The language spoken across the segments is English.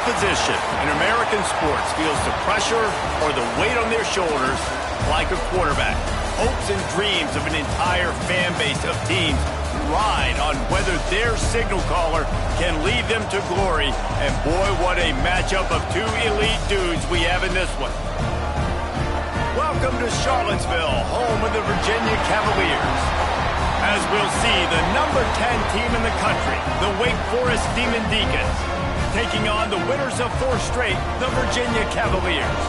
position in American sports feels the pressure or the weight on their shoulders like a quarterback. Hopes and dreams of an entire fan base of teams ride on whether their signal caller can lead them to glory. And boy, what a matchup of two elite dudes we have in this one. Welcome to Charlottesville, home of the Virginia Cavaliers. As we'll see, the number 10 team in the country, the Wake Forest Demon Deacons, taking on the winners of 4 straight, the Virginia Cavaliers.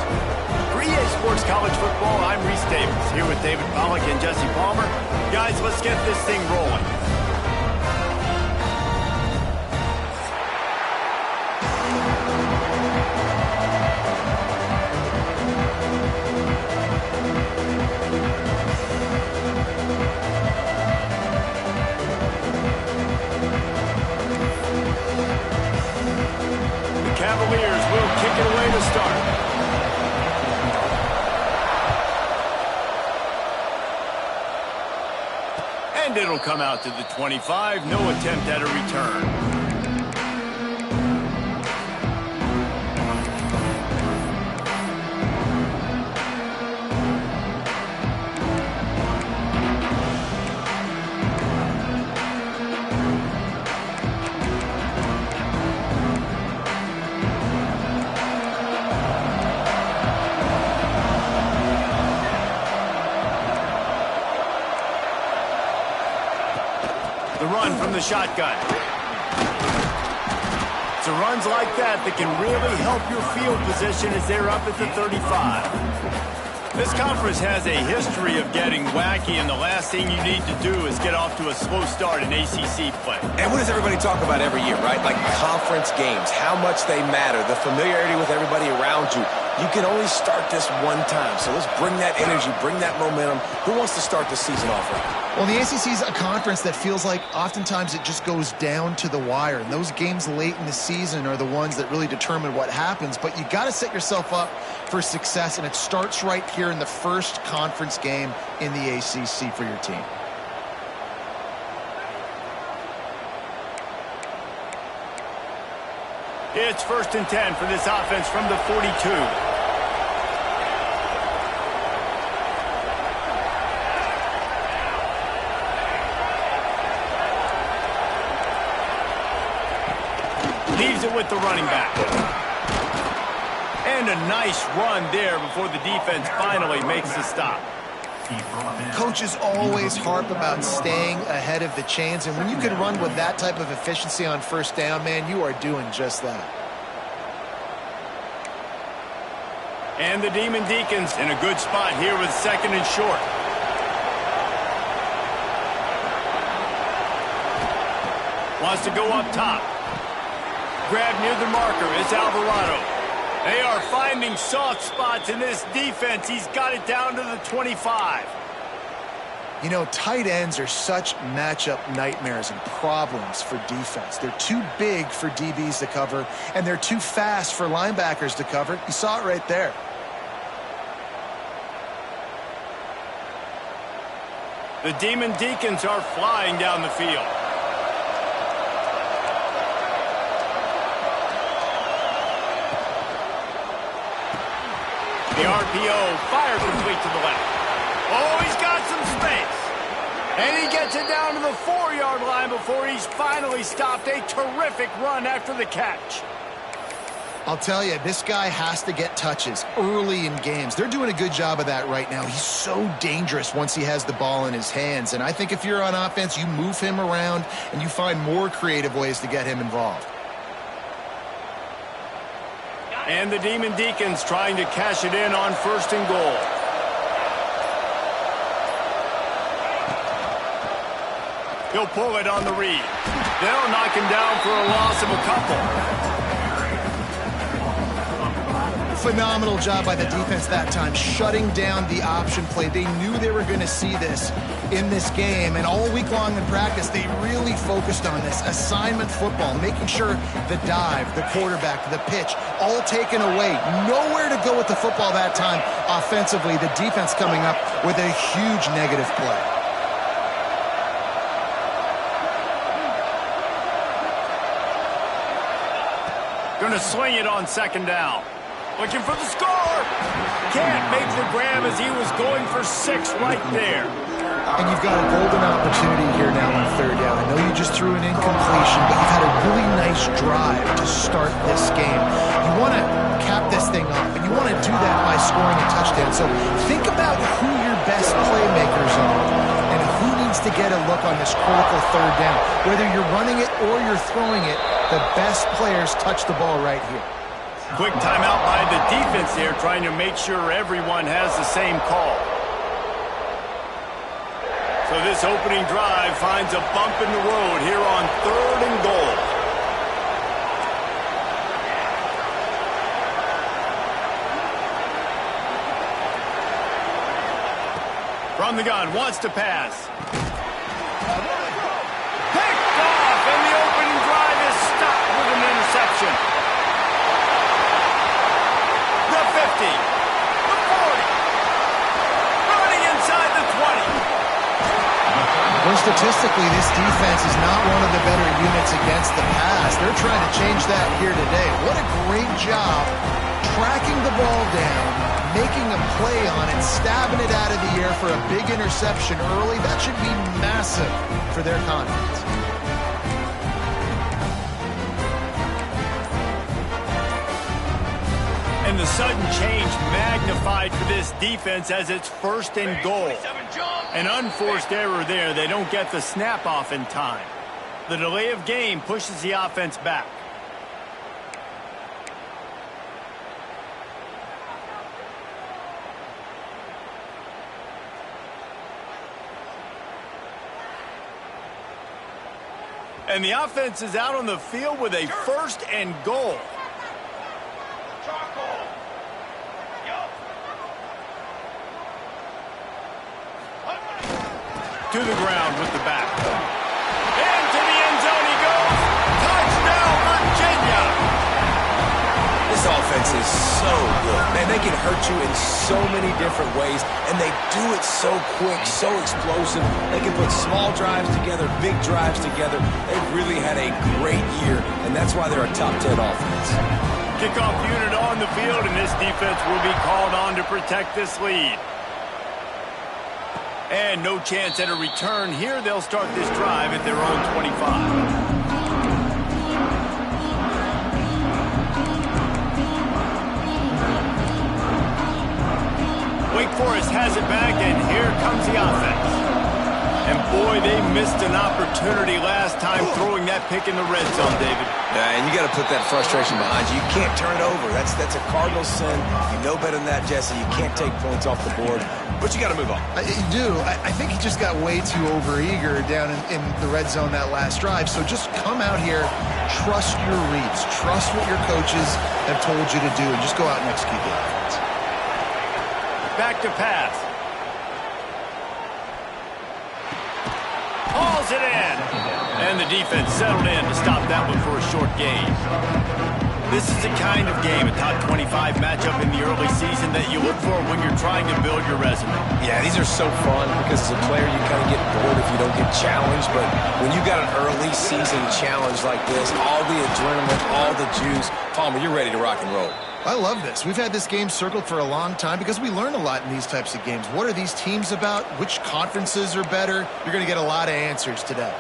For EA Sports College Football, I'm Reese Davis, here with David Pollack and Jesse Palmer. Guys, let's get this thing rolling. Cavaliers will kick it away to start. And it'll come out to the 25. No attempt at a return. The run from the shotgun. It's runs like that can really help your field position as they're up at the 35. This conference has a history of getting wacky, and the last thing you need to do is get off to a slow start in ACC play. And what does everybody talk about every year, right? Like conference games, how much they matter, the familiarity with everybody around you. You can only start this one time, so let's bring that energy, bring that momentum. Who wants to start the season off right? Well, the ACC is a conference that feels like oftentimes it just goes down to the wire. And those games late in the season are the ones that really determine what happens. But you got to set yourself up for success, and it starts right here in the first conference game in the ACC for your team. It's 1st and 10 for this offense from the 42. Leaves it with the running back. And a nice run there before the defense finally makes the stop. Coaches always harp about staying ahead of the chains, and when you can run with that type of efficiency on first down, man, you are doing just that. And the Demon Deacons in a good spot here with 2nd and short. Wants to go up top. Grab near the marker is Alvarado. They are finding soft spots in this defense. He's got it down to the 25. You know, tight ends are such matchup nightmares and problems for defense. They're too big for DBs to cover, and they're too fast for linebackers to cover. You saw it right there. The Demon Deacons are flying down the field. The RPO, fire complete to the left. Oh, he's got some space. And he gets it down to the 4-yard line before he's finally stopped. A terrific run after the catch. I'll tell you, this guy has to get touches early in games. They're doing a good job of that right now. He's so dangerous once he has the ball in his hands. And I think if you're on offense, you move him around and you find more creative ways to get him involved. And the Demon Deacons trying to cash it in on 1st and goal. He'll pull it on the read. They'll knock him down for a loss of a couple. Phenomenal job by the defense that time, shutting down the option play. They knew they were going to see this in this game, and all week long in practice, they really focused on this. Assignment football, making sure the dive, the quarterback, the pitch, all taken away. Nowhere to go with the football that time offensively. The defense coming up with a huge negative play. Going to sling it on second down. Looking for the score. Can't make the grab as he was going for 6 right there. And you've got a golden opportunity here now on third down. I know you just threw an incompletion, but you've had a really nice drive to start this game. You want to cap this thing off, and you want to do that by scoring a touchdown. So think about who your best playmakers are and who needs to get a look on this critical third down. Whether you're running it or you're throwing it, the best players touch the ball right here. Quick timeout by the defense there, trying to make sure everyone has the same call. So this opening drive finds a bump in the road here on 3rd and goal. From the gun, wants to pass. Picked off, and the opening drive is stopped with an interception. The 50, the 40, running inside the 20. Well, statistically, this defense is not one of the better units against the pass. They're trying to change that here today. What a great job tracking the ball down, making a play on it, stabbing it out of the air for a big interception early. That should be massive for their confidence. And the sudden change magnified for this defense as it's 1st and goal. An unforced error there. They don't get the snap off in time. The delay of game pushes the offense back. And the offense is out on the field with a 1st and goal. To the ground with the back. Into the end zone he goes. Touchdown, Virginia! This offense is so good. Man, they can hurt you in so many different ways, and they do it so quick, so explosive. They can put small drives together, big drives together. They've really had a great year, and that's why they're a top 10 offense. Kickoff unit on the field, and this defense will be called on to protect this lead. And no chance at a return here. They'll start this drive at their own 25. Wake Forest has it back, and here comes the offense. And boy, they missed an opportunity last time throwing that pick in the red zone, David. Yeah, and you got to put that frustration behind you. You can't turn it over. That's a cardinal sin. You know better than that, Jesse. You can't take points off the board, but you got to move on. You do. I think he just got way too overeager down in the red zone that last drive. So just come out here, trust your reads, trust what your coaches have told you to do, and just go out and execute the offense. Back to pass. Hauls it in. And the defense settled in to stop that one for a short gain. This is the kind of game, a top 25 matchup in the early season, that you look for when you're trying to build your resume. Yeah, these are so fun because as a player you kind of get bored if you don't get challenged. But when you got an early season challenge like this, all the adrenaline, all the juice, Palmer, you're ready to rock and roll. I love this. We've had this game circled for a long time because we learn a lot in these types of games. What are these teams about? Which conferences are better? You're going to get a lot of answers today.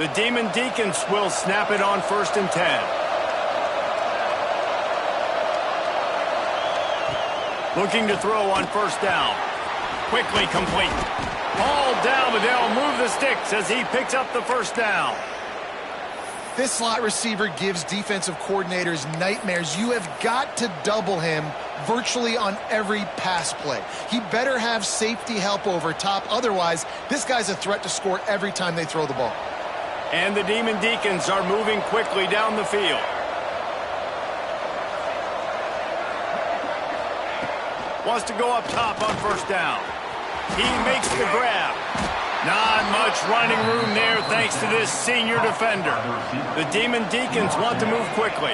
The Demon Deacons will snap it on 1st and 10. Looking to throw on 1st down. Quickly complete. Ball down, but they'll move the sticks as he picks up the 1st down. This slot receiver gives defensive coordinators nightmares. You have got to double him virtually on every pass play. He better have safety help over top. Otherwise, this guy's a threat to score every time they throw the ball. And the Demon Deacons are moving quickly down the field. Wants to go up top on 1st down. He makes the grab. Not much running room there thanks to this senior defender. The Demon Deacons want to move quickly.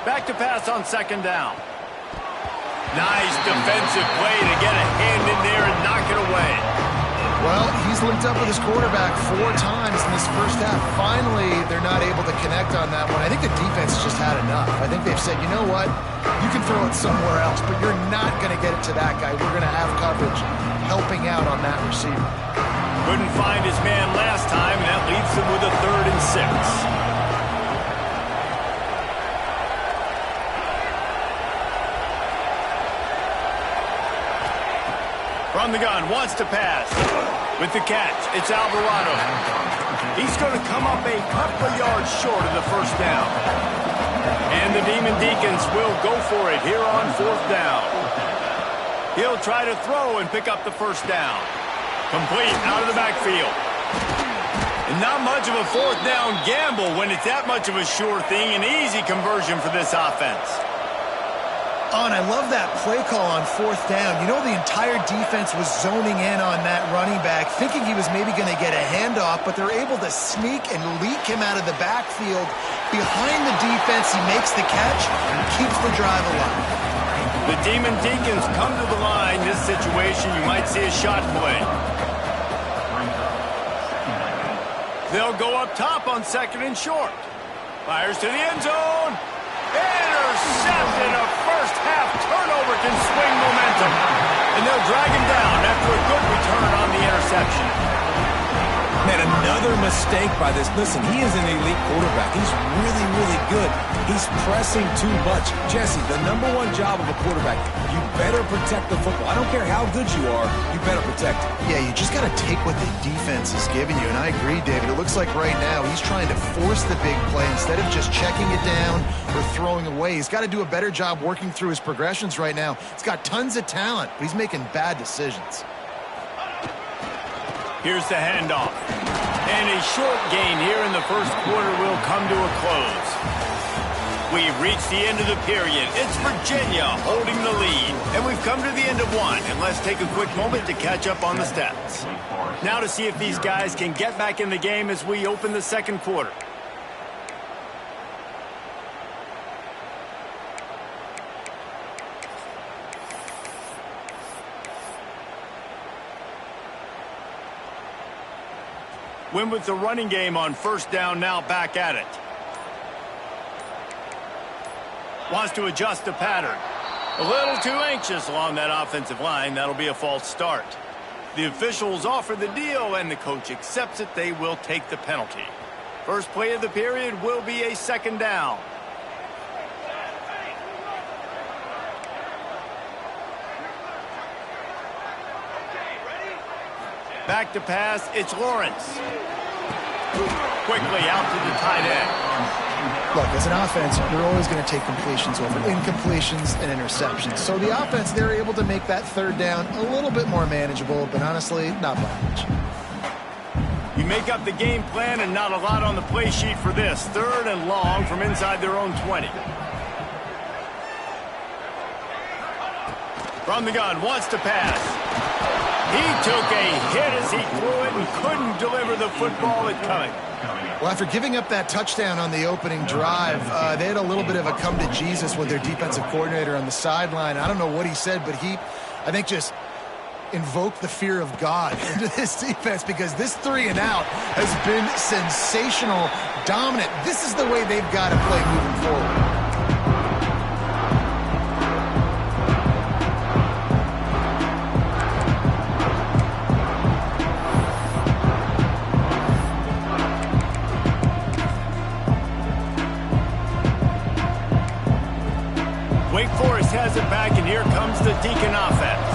Back to pass on second down. Nice defensive play to get a hand in there and knock it away. Well, he's linked up with his quarterback 4 times in this first half. Finally, they're not able to connect on that one. I think the defense just had enough. I think they've said, you know what? You can throw it somewhere else, but you're not going to get it to that guy. We're going to have coverage helping out on that receiver. Couldn't find his man last time, and that leaves him with a 3rd and 6. From the gun, wants to pass. With the catch, it's Alvarado. He's going to come up a couple of yards short of the first down. And the Demon Deacons will go for it here on 4th down. He'll try to throw and pick up the first down. Complete out of the backfield. And not much of a 4th down gamble when it's that much of a sure thing. An easy conversion for this offense. Oh, and I love that play call on 4th down. You know, the entire defense was zoning in on that running back, thinking he was maybe going to get a handoff, but they're able to sneak and leak him out of the backfield. Behind the defense, he makes the catch and keeps the drive alive. The Demon Deacons come to the line. This situation, you might see a shot play. They'll go up top on 2nd and short. Fires to the end zone. Intercepted. A first-half turnover can swing momentum. And they'll drag him down after a good return on the interception. Man, another mistake by this. Listen, he is an elite quarterback. He's really, really good. He's pressing too much. Jesse, the #1 job of a quarterback, you better protect the football. I don't care how good you are, you better protect it. Yeah, you just got to take what the defense is giving you. And I agree, David. It looks like right now he's trying to force the big play instead of just checking it down or throwing away. He's got to do a better job working through his progressions right now. He's got tons of talent, but he's making bad decisions. Here's the handoff. And a short gain here in the first quarter will come to a close. We've reached the end of the period. It's Virginia holding the lead. And we've come to the end of one. And let's take a quick moment to catch up on the stats. Now to see if these guys can get back in the game as we open the second quarter. Win with the running game on first down, now back at it. Wants to adjust the pattern. A little too anxious along that offensive line. That'll be a false start. The officials offer the deal, and the coach accepts it. They will take the penalty. First play of the period will be a 2nd down. Back to pass, it's Lawrence. Quickly out to the tight end. Look, as an offense, you're always going to take completions over incompletions and interceptions. So the offense, they're able to make that 3rd down a little bit more manageable, but honestly, not by much. You make up the game plan and not a lot on the play sheet for this. 3rd and long from inside their own 20. From the gun, wants to pass. He took a hit as he threw it and couldn't deliver the football at coming. Well, after giving up that touchdown on the opening drive, they had a little bit of a come to Jesus with their defensive coordinator on the sideline. I don't know what he said, but he, I think, just invoked the fear of God into this defense because this 3 and out has been sensational, dominant. This is the way they've got to play moving forward. Has it back, and here comes the Deacon offense.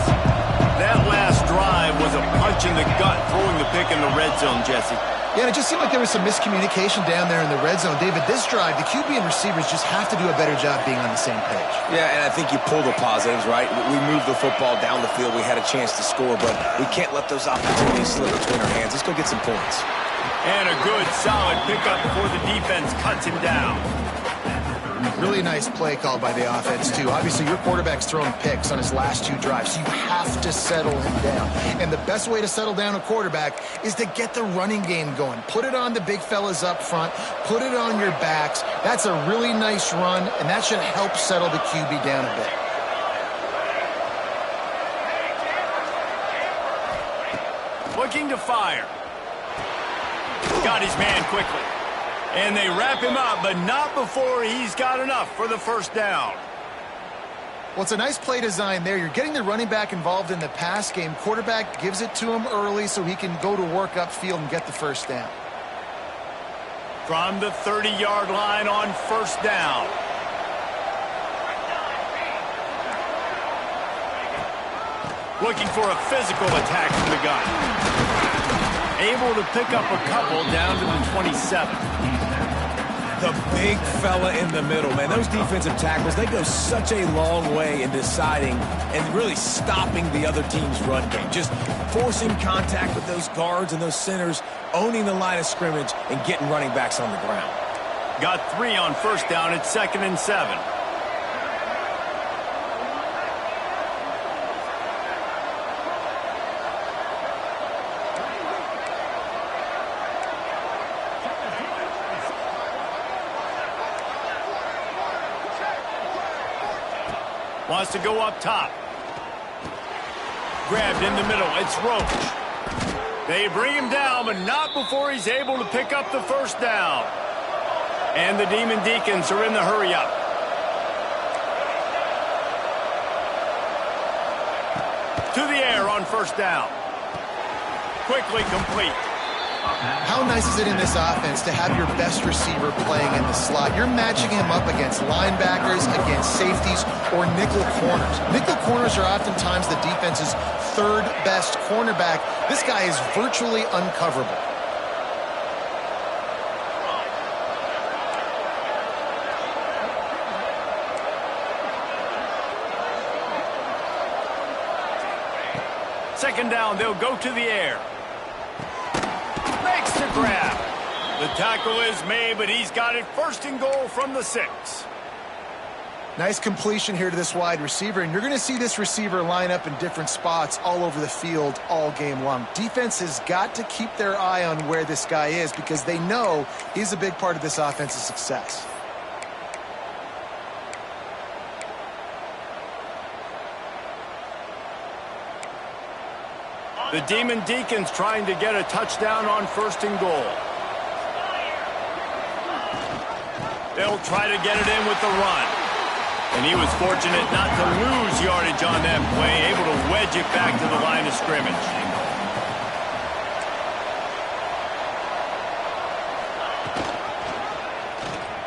That last drive was a punch in the gut, throwing the pick in the red zone, Jesse. Yeah, it just seemed like there was some miscommunication down there in the red zone. David, this drive, the QB and receivers just have to do a better job being on the same page. Yeah, and I think you pull the positives, right? We moved the football down the field. We had a chance to score, but we can't let those opportunities slip between our hands. Let's go get some points. And a good, solid pickup before the defense cuts him down. Really nice play call by the offense, too. Obviously, your quarterback's thrown picks on his last 2 drives, so you have to settle him down. And the best way to settle down a quarterback is to get the running game going. Put it on the big fellas up front. Put it on your backs. That's a really nice run, and that should help settle the QB down a bit. Looking to fire. Got his man quickly. And they wrap him up, but not before he's got enough for the first down. Well, it's a nice play design there. You're getting the running back involved in the pass game. Quarterback gives it to him early so he can go to work upfield and get the first down. From the 30-yard line on first down. Looking for a physical attack from the gun. Able to pick up a couple down to the 27. The big fella in the middle, man. Those defensive tackles, they go such a long way in deciding and really stopping the other team's run game. Just forcing contact with those guards and those centers, owning the line of scrimmage, and getting running backs on the ground. Got 3 on first down at 2nd and 7. Wants to go up top. Grabbed in the middle. It's Roach. They bring him down, but not before he's able to pick up the first down. And the Demon Deacons are in the hurry-up. To the air on first down. Quickly complete. How nice is it in this offense to have your best receiver playing in the slot? You're matching him up against linebackers, against safeties, or nickel corners. Nickel corners are oftentimes the defense's 3rd best cornerback. This guy is virtually uncoverable. Second down, they'll go to the air. Makes the grab. The tackle is made, but he's got it 1st and goal from the 6. Nice completion here to this wide receiver, and you're going to see this receiver line up in different spots all over the field all game long. Defense has got to keep their eye on where this guy is because they know he's a big part of this offense's success. The Demon Deacons trying to get a touchdown on 1st and goal. They'll try to get it in with the run. And he was fortunate not to lose yardage on that play, able to wedge it back to the line of scrimmage.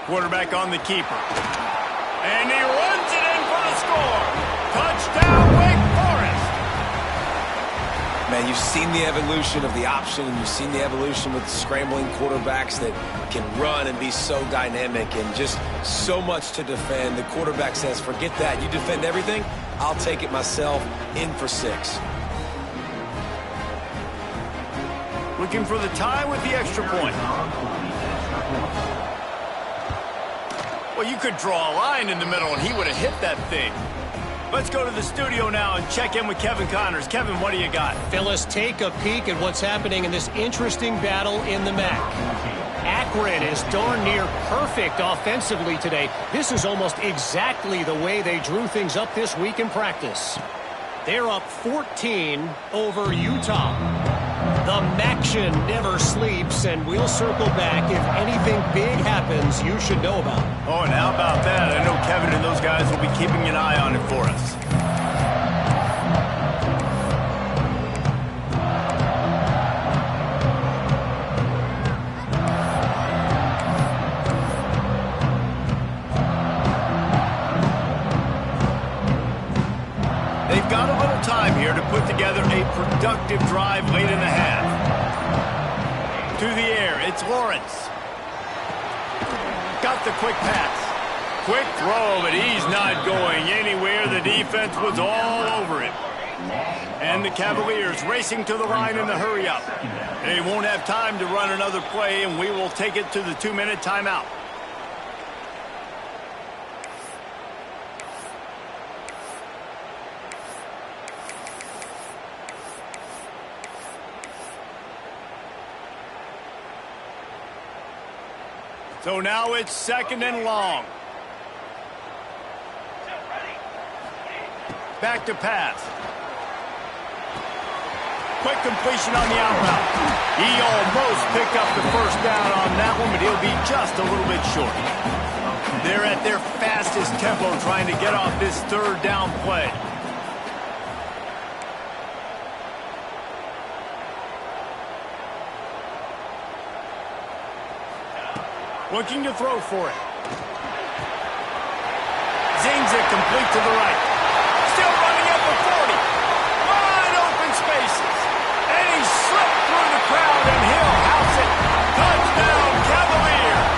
Quarterback on the keeper. And he runs it in for the score. Touchdown, Wake Forest. Man, you've seen the evolution of the option, and you've seen the evolution with scrambling quarterbacks that can run and be so dynamic and just so much to defend. The quarterback says, forget that. You defend everything, I'll take it myself. In for 6. Looking for the tie with the extra point. Well, you could draw a line in the middle, and he would have hit that thing. Let's go to the studio now and check in with Kevin Connors. Kevin, what do you got? Phyllis, take a peek at what's happening in this interesting battle in the MAC. Akron is darn near perfect offensively today. This is almost exactly the way they drew things up this week in practice. They're up 14 over Utah. The Maction never sleeps, and we'll circle back if anything big happens you should know about. Oh, and how about that? I know Kevin and those guys will be keeping an eye on it for us. They've got a little time here to put together a productive drive late in the half. To the air, it's Lawrence. Got the quick pass. Quick throw, but he's not going anywhere. The defense was all over him. And the Cavaliers racing to the line in the hurry-up. They won't have time to run another play, and we will take it to the 2-minute timeout. So now it's 2nd and long. Back to pass. Quick completion on the out route. He almost picked up the first down on that one, but he'll be just a little bit short. They're at their fastest tempo trying to get off this 3rd down play. Looking to throw for it. Zings it complete to the right. Still running up for 40. Wide open spaces. And he slipped through the crowd and he'll house it. Touchdown, Cavaliers.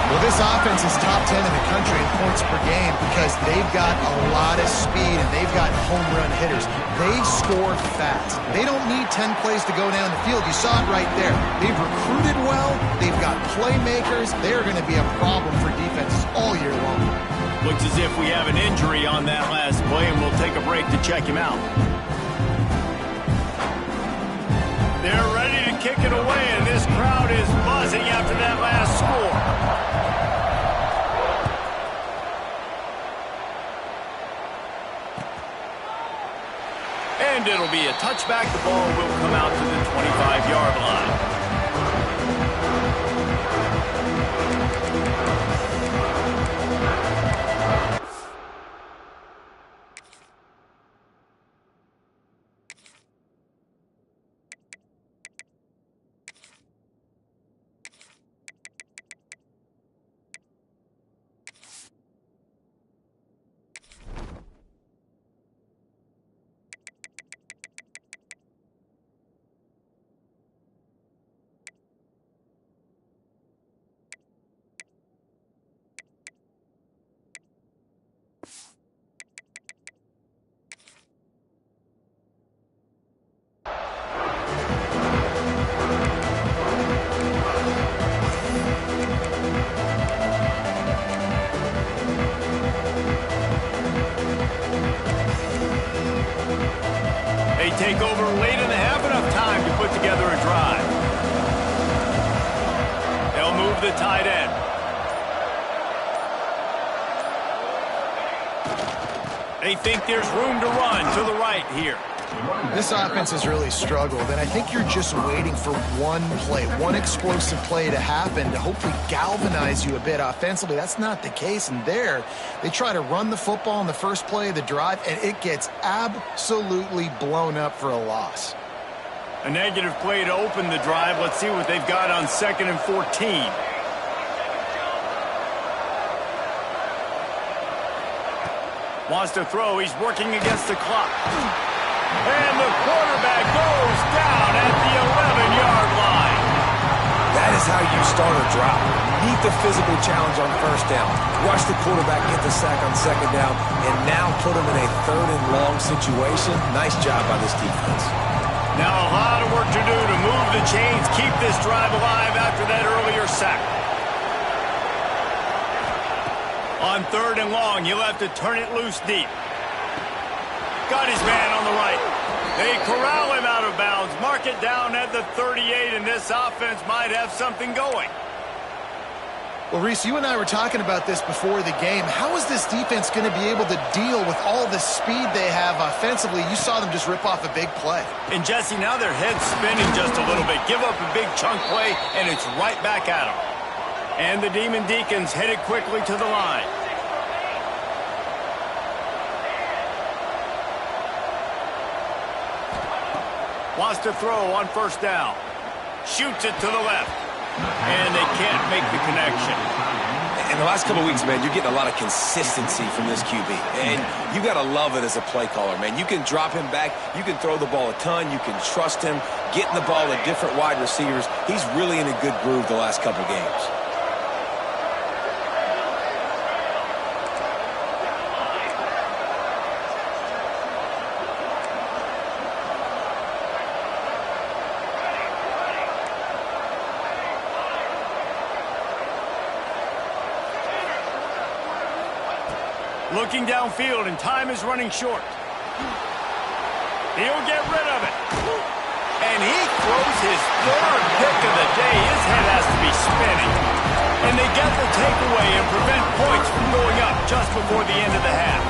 Well, this offense is top 10 in the country in points per game because they've got a lot of speed and they've got home run hitters. They score fast. They don't need 10 plays to go down the field. You saw it right there. They've recruited well. They've got playmakers. They're going to be a problem for defenses all year long. Looks as if we have an injury on that last play, and we'll take a break to check him out. They're ready to kick it away, and this crowd is buzzing after that last score. And it'll be a touchback. The ball will come out to the 25-yard line. Take over late in the half, enough time to put together a drive. They'll move the tight end. They think there's room to run to the right here. This offense has really struggled, and I think you're just waiting for one play, one explosive play to happen to hopefully galvanize you a bit offensively. That's not the case, and there they try to run the football in the first play of the drive, and it gets absolutely blown up for a loss. A negative play to open the drive. Let's see what they've got on 2nd and 14. Wants to throw. He's working against the clock. And the quarterback goes down at the 11-yard line. That is how you start a drive. Meet the physical challenge on 1st down. Rush the quarterback, get the sack on 2nd down, and now put him in a 3rd and long situation. Nice job by this defense. Now a lot of work to do to move the chains, keep this drive alive after that earlier sack. On 3rd and long, he'll have to turn it loose deep. Got his man on the right. They corral him out of bounds. Mark it down at the 38, and this offense might have something going. Well, Reese, you and I were talking about this before the game. How is this defense going to be able to deal with all the speed they have offensively? You saw them just rip off a big play. And, Jesse, now their head's spinning just a little bit. Give up a big chunk play, and it's right back at them. And the Demon Deacons headed quickly to the line. Wants to throw on 1st down. Shoots it to the left. And they can't make the connection. In the last couple of weeks, man, you're getting a lot of consistency from this QB. And you got to love it as a play caller, man. You can drop him back. You can throw the ball a ton. You can trust him. Getting the ball to different wide receivers. He's really in a good groove the last couple of games. Looking downfield, and time is running short. He'll get rid of it. And And he throws his third pick of the day. His head has to be spinning. And they get the takeaway and prevent points from going up just before the end of the half.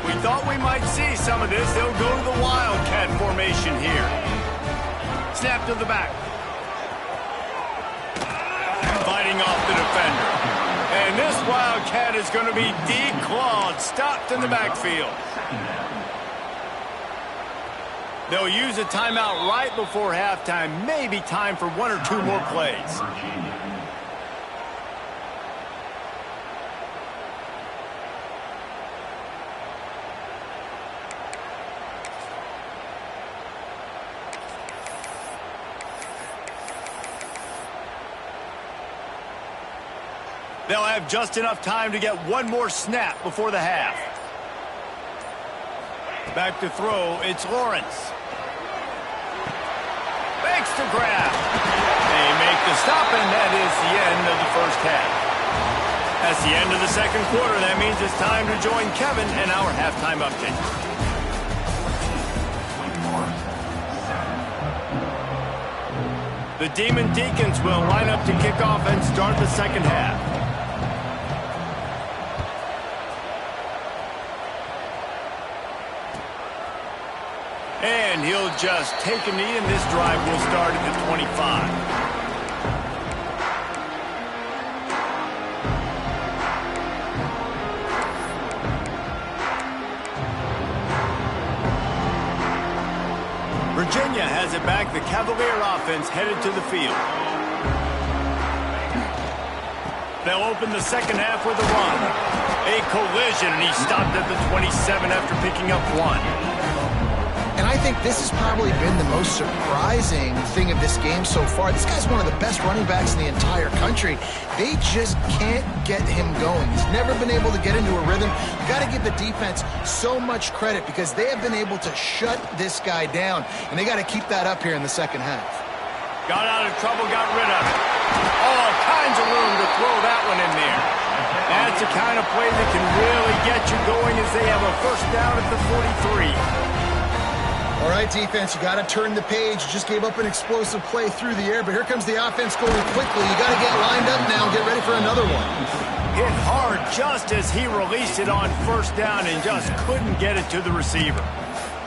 We thought we might see some of this. They'll go to the Wildcat formation here. Snap to the back. Fighting off the defender. And this Wildcat is going to be declawed, stopped in the backfield. They'll use a timeout right before halftime. Maybe time for one or two more plays. They'll have just enough time to get one more snap before the half. Back to throw, it's Lawrence. Makes the grab. They make the stop, and that is the end of the first half. That's the end of the second quarter. That means it's time to join Kevin and our halftime update. The Demon Deacons will line up to kick off and start the second half. And he'll just take a knee, and this drive will start at the 25. Virginia has it back. The Cavalier offense headed to the field. They'll open the second half with a run. A collision, and he stopped at the 27 after picking up one. And I think this has probably been the most surprising thing of this game so far. This guy's one of the best running backs in the entire country. They just can't get him going. He's never been able to get into a rhythm. You got to give the defense so much credit because they have been able to shut this guy down, and they got to keep that up here in the second half. Got out of trouble, got rid of it. All kinds of room to throw that one in there. That's the kind of play that can really get you going as they have a first down at the 43. All right, defense, you got to turn the page. You just gave up an explosive play through the air, but here comes the offense going quickly. You got to get lined up now and get ready for another one. Hit hard just as he released it on first down and just couldn't get it to the receiver.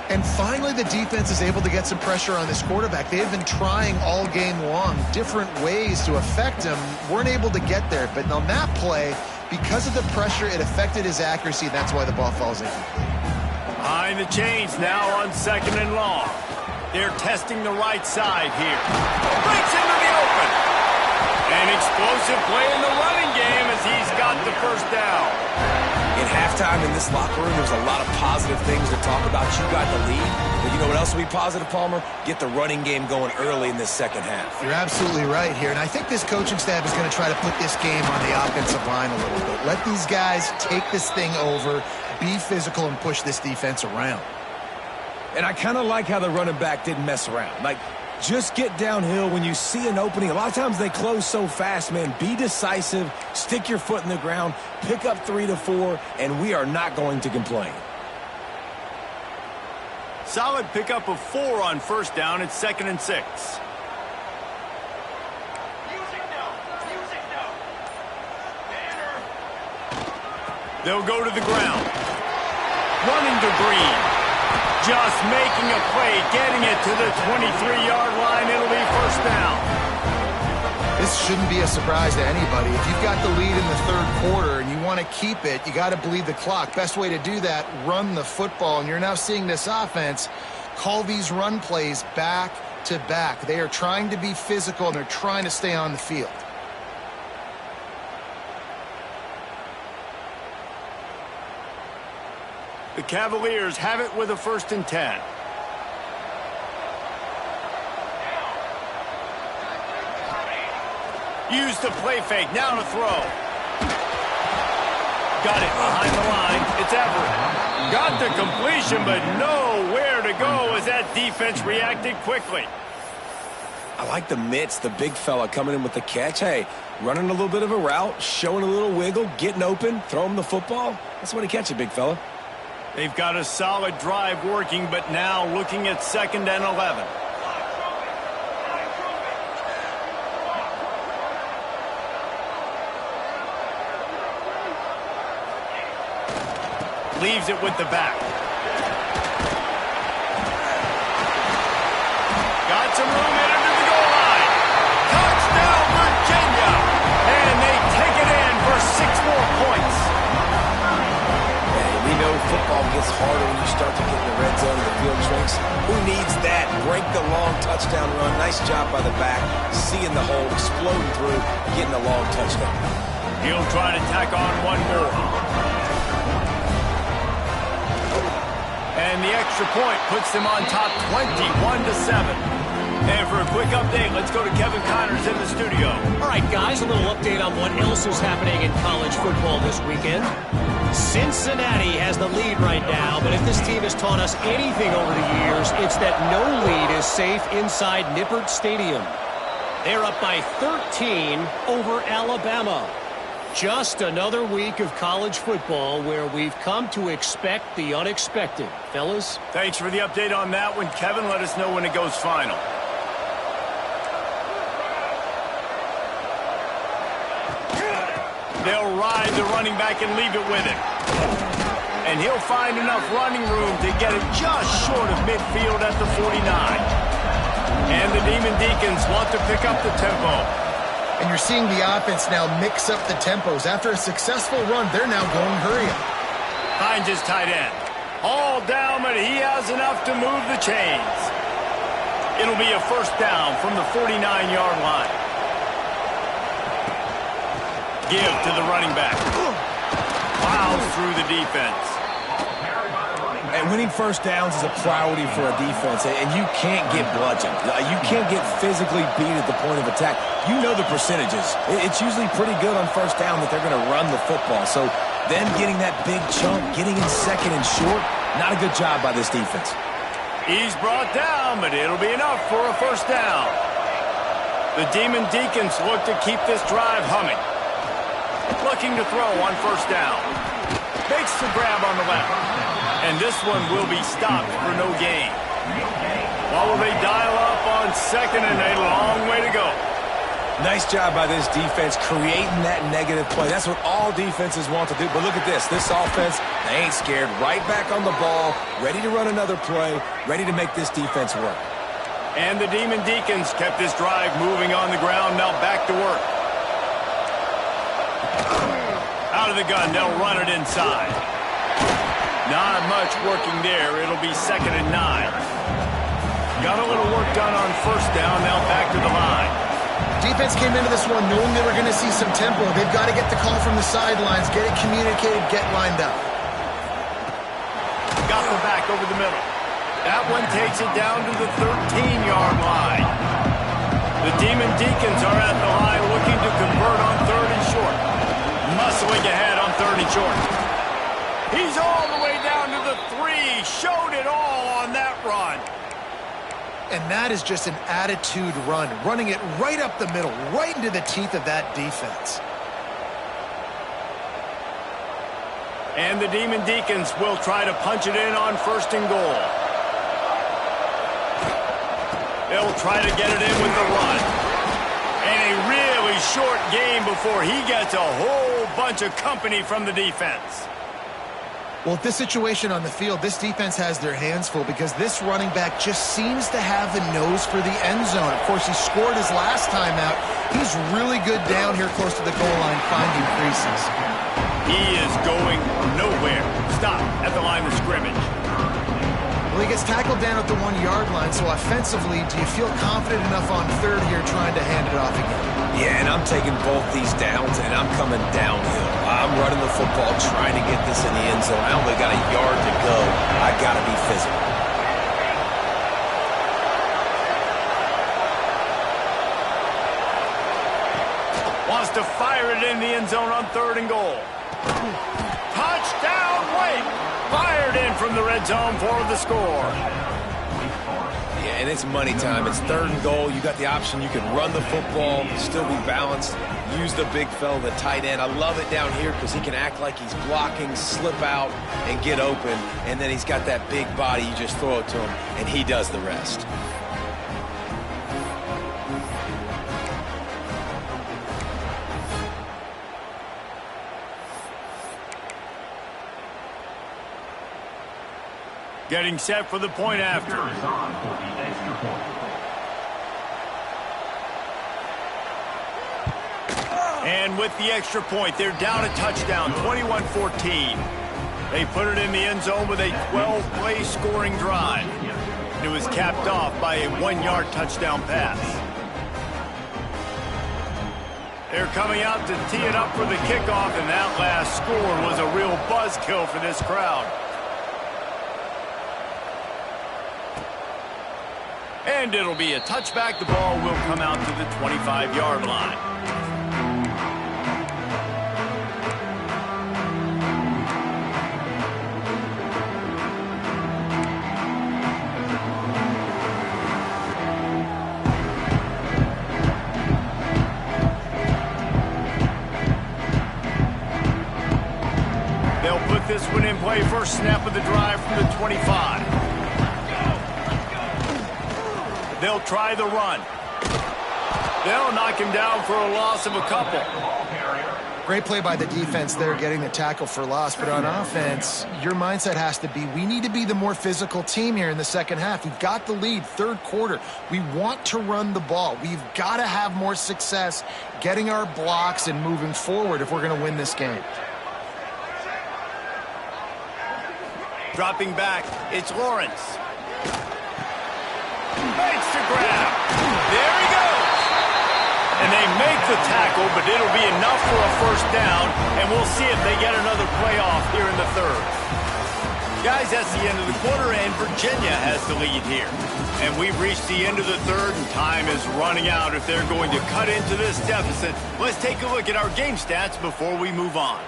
And finally, the defense is able to get some pressure on this quarterback. They have been trying all game long different ways to affect him. Weren't able to get there, but on that play, because of the pressure, it affected his accuracy. That's why the ball falls incomplete. Behind the chains now on second and long. They're testing the right side here. Breaks into the open. An explosive play in the running game as he's got the first down. In halftime in this locker room, there's a lot of positive things to talk about. You got the lead. But you know what else will be positive, Palmer? Get the running game going early in this second half. You're absolutely right here. And I think this coaching staff is going to try to put this game on the offensive line a little bit. Let these guys take this thing over, be physical, and push this defense around. And I kind of like how the running back didn't mess around. Like, just get downhill when you see an opening. A lot of times they close so fast, man. Be decisive, stick your foot in the ground, pick up 3 to 4, and we are not going to complain. Solid pickup of 4 on first down. It's 2nd and 6. They'll go to the ground. Running to Green. Just making a play, getting it to the 23-yard line. It'll be first down. This shouldn't be a surprise to anybody. If you've got the lead in the third quarter and you want to keep it, you got to bleed the clock. Best way to do that, run the football. And you're now seeing this offense call these run plays back to back. They are trying to be physical, and they're trying to stay on the field. The Cavaliers have it with a 1st and 10. Use the play fake. Now to throw. Got it behind the line. It's Everett. Got the completion, but nowhere to go as that defense reacted quickly. I like the mitts, the big fella coming in with the catch. Hey, running a little bit of a route, showing a little wiggle, getting open, throw him the football. That's when he catch it, big fella. They've got a solid drive working, but now looking at 2nd and 11. Leaves it with the back. Got some room in under the goal line. Touchdown, Virginia! And they take it in for 6 more points. Yeah, we know football gets harder when you start to get in the red zone and the field shrinks. Who needs that? Break the long touchdown run. Nice job by the back. Seeing the hole, exploding through, getting a long touchdown. He'll try to tack on one more. And the extra point puts them on top 21-7. And for a quick update, let's go to Kevin Connors in the studio. All right, guys, a little update on what else is happening in college football this weekend. Cincinnati has the lead right now, but if this team has taught us anything over the years, it's that no lead is safe inside Nippert Stadium. They're up by 13 over Alabama. Just another week of college football where we've come to expect the unexpected. Fellas? Thanks for the update on that one, Kevin. Let us know when it goes final. They'll ride the running back and leave it with him. And he'll find enough running room to get it just short of midfield at the 49. And the Demon Deacons want to pick up the tempo. And you're seeing the offense now mix up the tempos. After a successful run, they're now going hurry up. Finds his tight end. All down, but he has enough to move the chains. It'll be a 1st down from the 49-yard line. Give to the running back. Plows through the defense. And winning 1st downs is a priority for a defense, and you can't get bludgeoned. You can't get physically beat at the point of attack. You know the percentages. It's usually pretty good on 1st down that they're going to run the football. So them getting that big chunk, getting in 2nd and short, not a good job by this defense. He's brought down, but it'll be enough for a 1st down. The Demon Deacons look to keep this drive humming. Looking to throw on 1st down. Makes the grab on the left. And this one will be stopped for no gain. While they dial up on 2nd and a long way to go. Nice job by this defense creating that negative play. That's what all defenses want to do. But look at this. This offense, they ain't scared. Right back on the ball, ready to run another play, ready to make this defense work. And the Demon Deacons kept this drive moving on the ground. Now back to work. Out of the gun, they'll run it inside. Not much working there. It'll be 2nd and 9. Got a little work done on 1st down. Now back to the line. Defense came into this one knowing they were going to see some tempo. They've got to get the call from the sidelines, get it communicated, get lined up. Got the back over the middle. That one takes it down to the 13-yard line. The Demon Deacons are at the line looking to convert on 3rd and short. Muscling ahead on 3rd and short. He's all the way down to the 3. Showed it all on that run. And that is just an attitude run, running it right up the middle, right into the teeth of that defense. And the Demon Deacons will try to punch it in on 1st and goal. They'll try to get it in with the run. And a really short game before he gets a whole bunch of company from the defense. Well, at this situation on the field, this defense has their hands full because this running back just seems to have the nose for the end zone. Of course, he scored his last time out. He's really good down here close to the goal line, finding creases. He is going nowhere. Stop at the line of scrimmage. Well, he gets tackled down at the 1-yard line, so offensively, do you feel confident enough on 3rd here trying to hand it off again? Yeah, and I'm taking both these downs, and I'm coming downhill. I'm running the football, trying to get this in the end zone. I only got a yard to go. I got to be physical. Wants to fire it in the end zone on 3rd and goal. Touchdown, Wake! Fired in from the red zone for the score. Yeah, and it's money time. It's 3rd and goal. You got the option. You can run the football, still be balanced, use the big fella, the tight end. I love it down here because he can act like he's blocking, slip out, and get open. And then he's got that big body. You just throw it to him, and he does the rest. Getting set for the point after. And with the extra point, they're down a touchdown, 21-14. They put it in the end zone with a 12-play scoring drive. It was capped off by a 1-yard touchdown pass. They're coming out to tee it up for the kickoff, and that last score was a real buzzkill for this crowd. And it'll be a touchback. The ball will come out to the 25-yard line. They'll put this one in play. First snap of the drive from the 25. They'll try the run. They'll knock him down for a loss of a couple. Great play by the defense there, getting the tackle for loss. But on offense, your mindset has to be, we need to be the more physical team here in the second half. We've got the lead, 3rd quarter. We want to run the ball. We've got to have more success getting our blocks and moving forward if we're going to win this game. Dropping back, it's Lawrence. Makes the grab. There he goes. And they make the tackle, but it'll be enough for a first down, and we'll see if they get another playoff here in the 3rd. Guys, that's the end of the quarter, and Virginia has the lead here. And we've reached the end of the 3rd, and time is running out if they're going to cut into this deficit. Let's take a look at our game stats before we move on.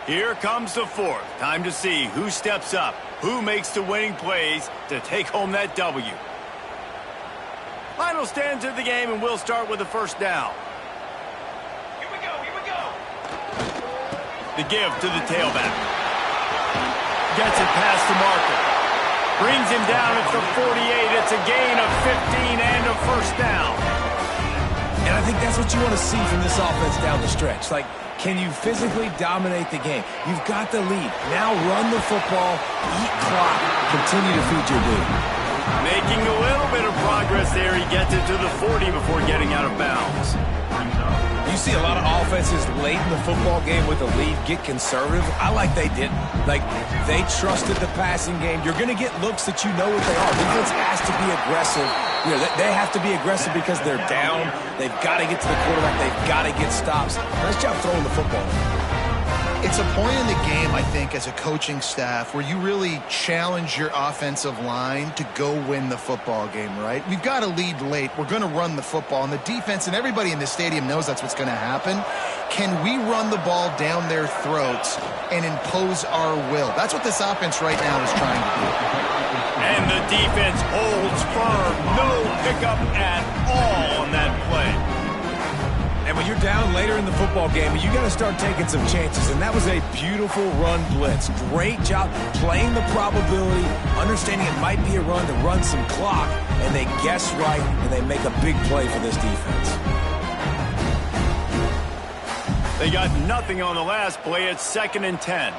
Here comes the 4th. Time to see who steps up, who makes the winning plays to take home that W. Final stands of the game, and we'll start with the first down. Here we go. The give to the tailback. Gets it past the marker. Brings him down at the 48. It's a gain of 15 and a first down. And I think that's what you want to see from this offense down the stretch. Like, can you physically dominate the game? You've got the lead. Now run the football, eat clock, continue to feed your dude. Making a little bit of progress there. He gets it to the 40 before getting out of bounds. You see a lot of offenses late in the football game with the lead get conservative. I like they didn't. Like, they trusted the passing game. You're going to get looks that you know what they are. Defense has to be aggressive. You know, they have to be aggressive because they're down. They've got to get to the quarterback. They've got to get stops. Nice job throwing the football. It's a point in the game, I think, as a coaching staff where you really challenge your offensive line to go win the football game, right? We've got a lead late. We're going to run the football. And the defense and everybody in the stadium knows that's what's going to happen. Can we run the ball down their throats and impose our will? That's what this offense right now is trying to do. And the defense holds firm. No pickup at all on that play. And when you're down later in the football game, you got to start taking some chances. And that was a beautiful run blitz. Great job playing the probability, understanding it might be a run to run some clock, and they guess right, and they make a big play for this defense. They got nothing on the last play. It's 2nd and 10.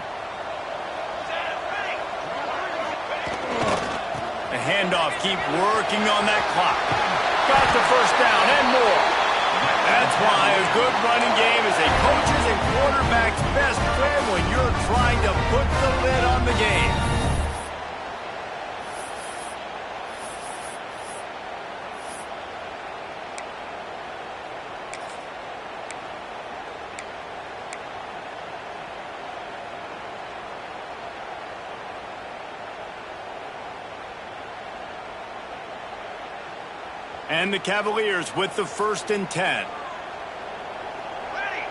The handoff, keep working on that clock. Got the first down and more. That's why a good running game is a coach's and quarterback's best friend when you're trying to put the lid on the game. And the Cavaliers with the 1st and 10. Ready.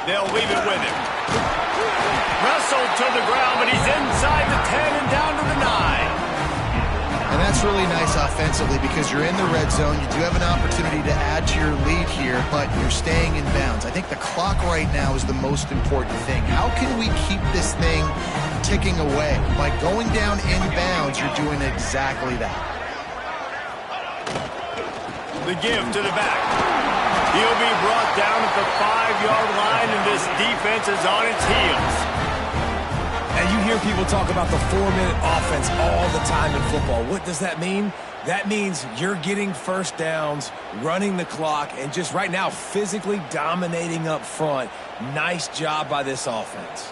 They'll leave it with him. Wrestled to the ground, but he's in That's really nice offensively because you're in the red zone. You do have an opportunity to add to your lead here, but you're staying in bounds. I think the clock right now is the most important thing. How can we keep this thing ticking away? By going down in bounds, you're doing exactly that. The give to the back. He'll be brought down at the 5-yard line, and this defense is on its heels. And you hear people talk about the 4-minute offense all the time in football. What does that mean? That means you're getting first downs, running the clock, and just right now physically dominating up front. Nice job by this offense.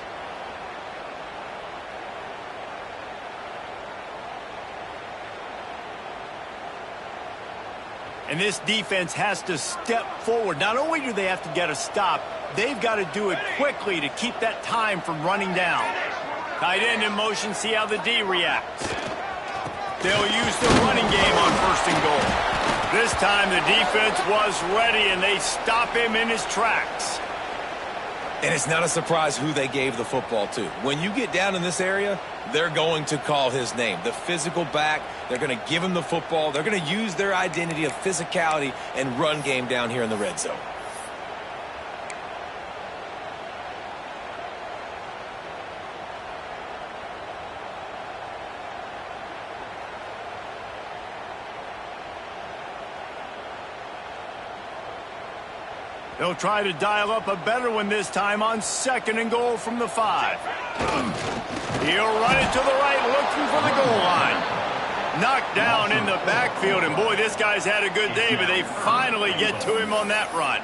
And this defense has to step forward. Not only do they have to get a stop, they've got to do it quickly to keep that time from running down. Tight end in motion, see how the D reacts. They'll use the running game on 1st and goal. This time the defense was ready, and they stop him in his tracks. And it's not a surprise who they gave the football to. When you get down in this area, they're going to call his name. The physical back, they're going to give him the football. They're going to use their identity of physicality and run game down here in the red zone. They'll try to dial up a better one this time on 2nd and goal from the 5. He'll run it to the right, looking for the goal line. Knocked down in the backfield, and boy, this guy's had a good day, but they finally get to him on that run.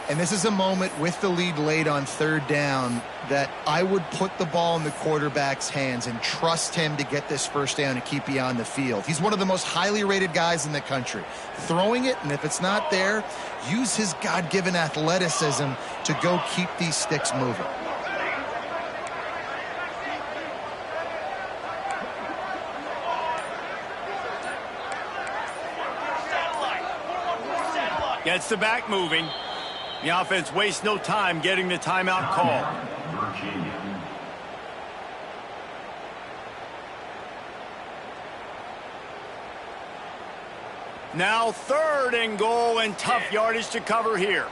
And this is a moment with the lead late on 3rd down that I would put the ball in the quarterback's hands and trust him to get this first down and keep you on the field. He's one of the most highly rated guys in the country. Throwing it, and if it's not there, use his God-given athleticism to go keep these sticks moving. Gets the back moving. The offense wastes no time getting the timeout call. Now 3rd and goal, and tough yardage to cover here.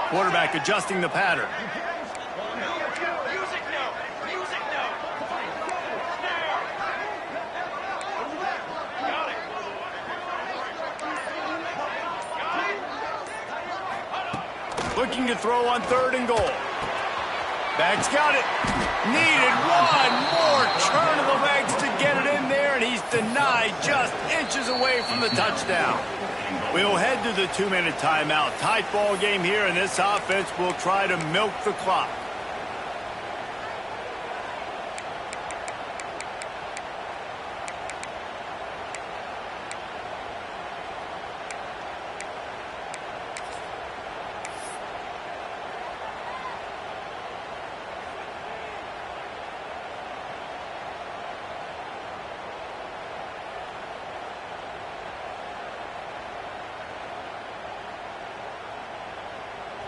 Quarterback adjusting the pattern. Looking to throw on 3rd and goal. Back's got it. Needed one more turn of the legs to get it in there, and he's denied just inches away from the touchdown. We'll head to the 2-minute timeout. Tight ball game here, and this offense will try to milk the clock.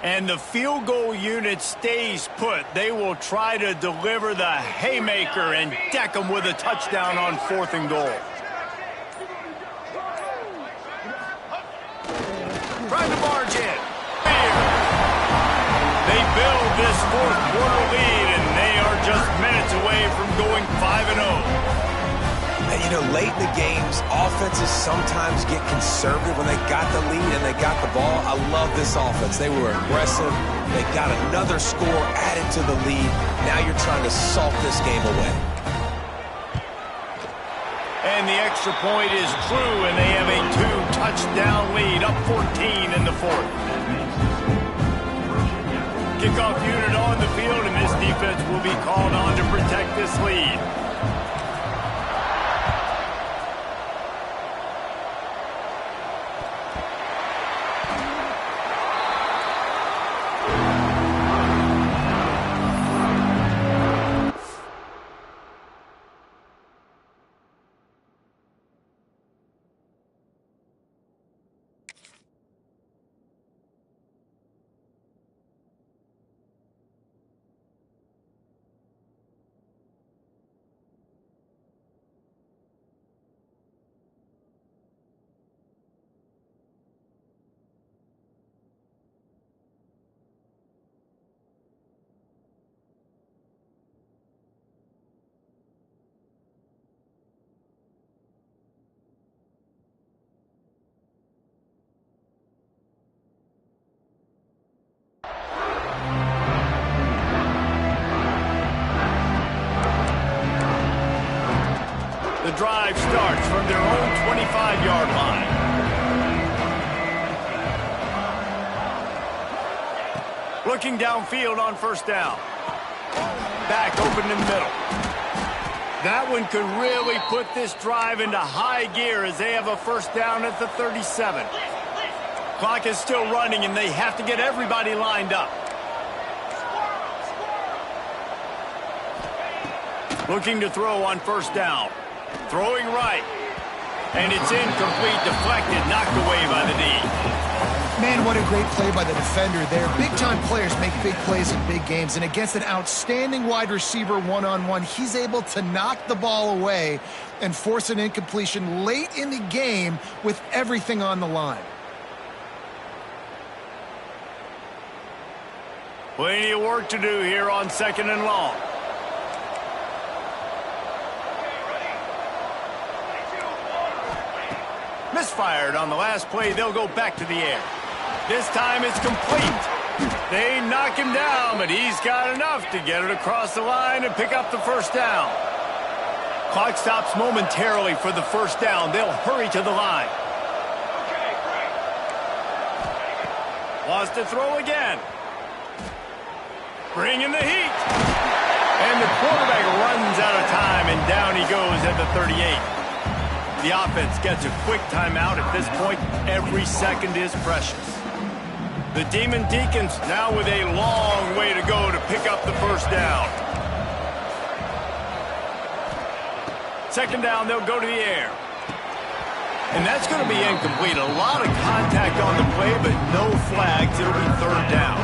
And the field goal unit stays put. They will try to deliver the haymaker and deck them with a touchdown on 4th and goal. Trying to barge in. They build this 4th quarter lead, and they are just minutes away from going 5-0. And, you know, late in the games, offenses sometimes get conservative when they got the lead and they got the ball. I love this offense. They were aggressive. They got another score added to the lead. Now you're trying to salt this game away. And the extra point is true, and they have a 2-touchdown lead, up 14 in the 4th. Kickoff unit on the field, and this defense will be called on to protect this lead. drive starts from their own 25-yard line. Looking downfield on first down. Back open in the middle. That one could really put this drive into high gear as they have a first down at the 37. Clock is still running, and they have to get everybody lined up. Looking to throw on first down. Throwing right. And it's incomplete, deflected, knocked away by the D. Man, what a great play by the defender there. Big-time players make big plays in big games, and against an outstanding wide receiver one-on-one, he's able to knock the ball away and force an incompletion late in the game with everything on the line. Plenty of work to do here on second and long. Misfired on the last play. They'll go back to the air. This time it's complete. They knock him down, but he's got enough to get it across the line and pick up the first down. Clock stops momentarily for the first down. They'll hurry to the line. Wants to throw again. Bringing the heat. And the quarterback runs out of time, and down he goes at the 38. The offense gets a quick timeout at this point. Every second is precious. The Demon Deacons now with a long way to go to pick up the first down. Second down, they'll go to the air. And that's going to be incomplete. A lot of contact on the play, but no flags. It'll be third down.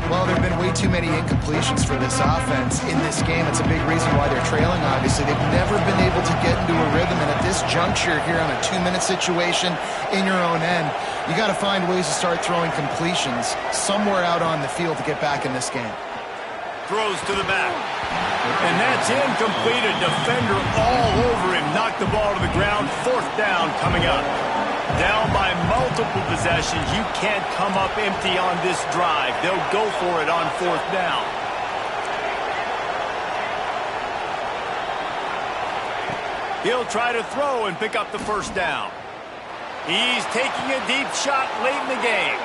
Well, there have been way too many incompletions for this offense in this game. It's a big reason why they're trailing, obviously. They've never been able to get into a rhythm, and at this juncture here on a 2-minute situation in your own end, you got to find ways to start throwing completions somewhere out on the field to get back in this game. Throws to the back. And that's incomplete. A defender all over him. Knocked the ball to the ground. Fourth down coming up. Down by multiple possessions. You can't come up empty on this drive. They'll go for it on fourth down. He'll try to throw and pick up the first down. He's taking a deep shot late in the game.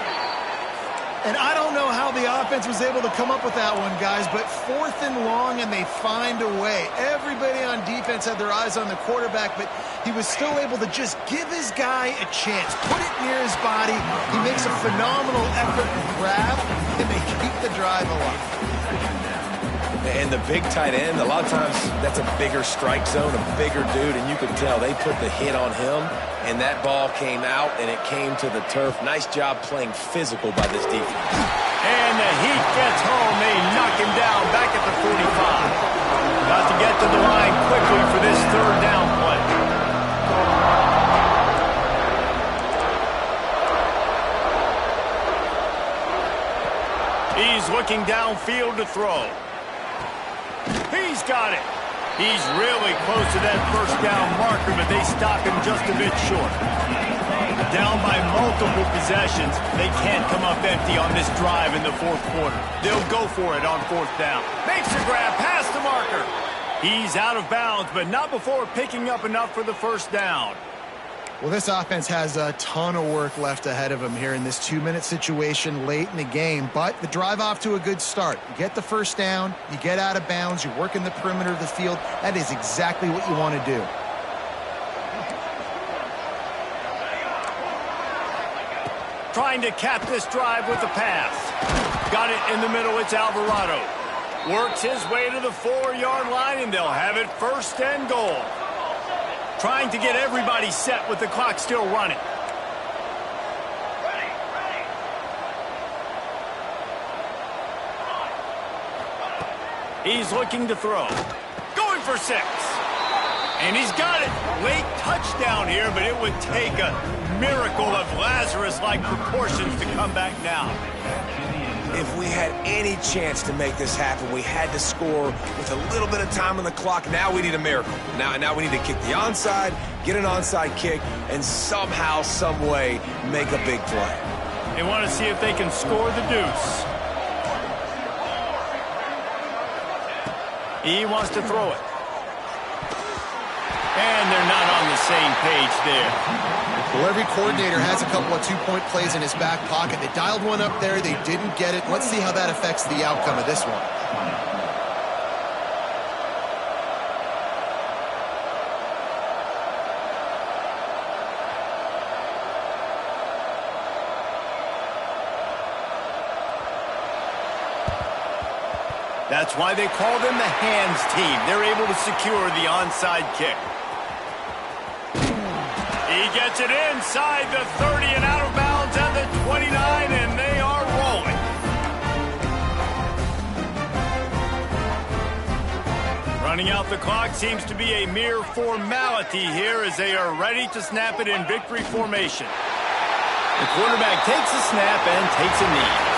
And I don't know how the offense was able to come up with that one, guys, but fourth and long, and they find a way. Everybody on defense had their eyes on the quarterback, but he was still able to just give his guy a chance, put it near his body. He makes a phenomenal effort and grab, and they keep the drive alive. And the big tight end, a lot of times that's a bigger strike zone, a bigger dude, and you could tell they put the hit on him, and that ball came out, and it came to the turf. Nice job playing physical by this defense. And the Heat gets home. They knock him down back at the 45. Got to get to the line quickly for this third down play. He's looking downfield to throw. He's got it. He's really close to that first down marker, but they stop him just a bit short. Down by multiple possessions, they can't come up empty on this drive in the fourth quarter. They'll go for it on fourth down. Makes a grab past the marker. He's out of bounds, but not before picking up enough for the first down. Well, this offense has a ton of work left ahead of them here in this 2-minute situation late in the game, but the drive off to a good start. You get the first down, you get out of bounds, you work in the perimeter of the field. That is exactly what you want to do. Trying to cap this drive with the pass. Got it in the middle, it's Alvarado. Works his way to the 4-yard line, and they'll have it first and goal. Trying to get everybody set with the clock still running. He's looking to throw. Going for 6. And he's got it. Late touchdown here, but it would take a miracle of Lazarus-like proportions to come back now. If we had any chance to make this happen, we had to score with a little bit of time on the clock. Now we need a miracle. Now we need to kick the onside, get an onside kick, and somehow, some way, make a big play. They want to see if they can score the deuce. He wants to throw it. And they're not on the same page there. Well, every coordinator has a couple of two-point plays in his back pocket. They dialed one up there. They didn't get it. Let's see how that affects the outcome of this one. That's why they call them the hands team. They're able to secure the onside kick. He gets it inside the 30 and out of bounds at the 29, and they are rolling. Running out the clock seems to be a mere formality here as they are ready to snap it in victory formation. The quarterback takes a snap and takes a knee.